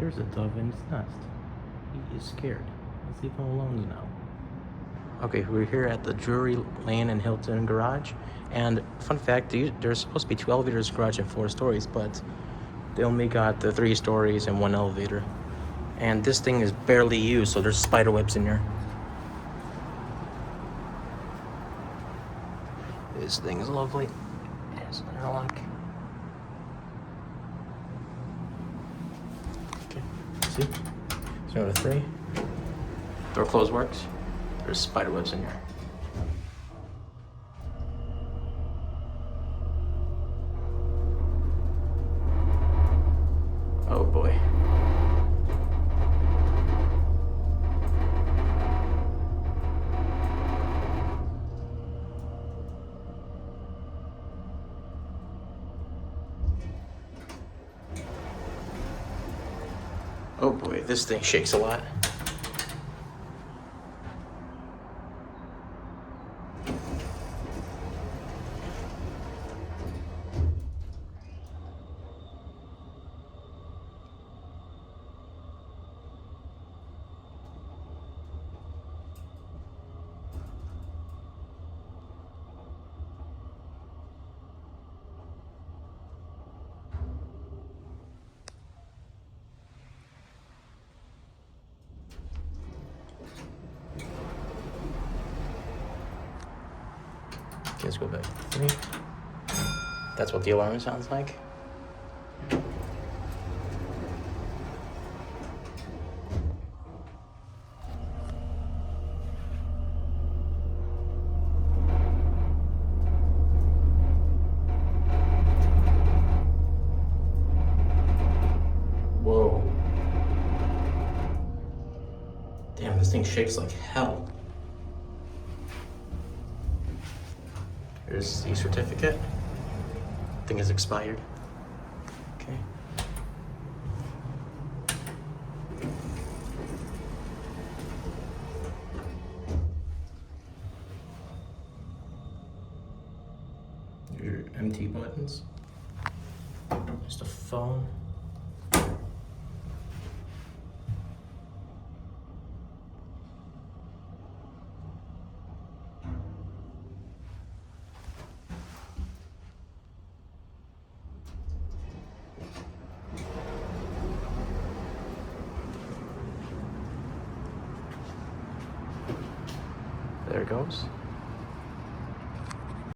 there's a dove in his nest. He is scared. Let's leave him alone now. Okay, we're here at the Drury Lane and Hilton garage. And fun fact, there's supposed to be 2 elevators garage and 4 stories, but they only got the 3 stories and 1 elevator. And this thing is barely used, so there's spider webs in here. This thing is lovely. It has an interlock. Okay, see? So number 3. Door close works. There's spider webs in here. Oh boy. Oh boy, this thing shakes a lot. Let's go back to 3. That's what the alarm sounds like. Whoa. Damn, this thing shakes like hell. Here's the certificate. Thing is expired. Okay. Your MT buttons. Just a phone. There it goes.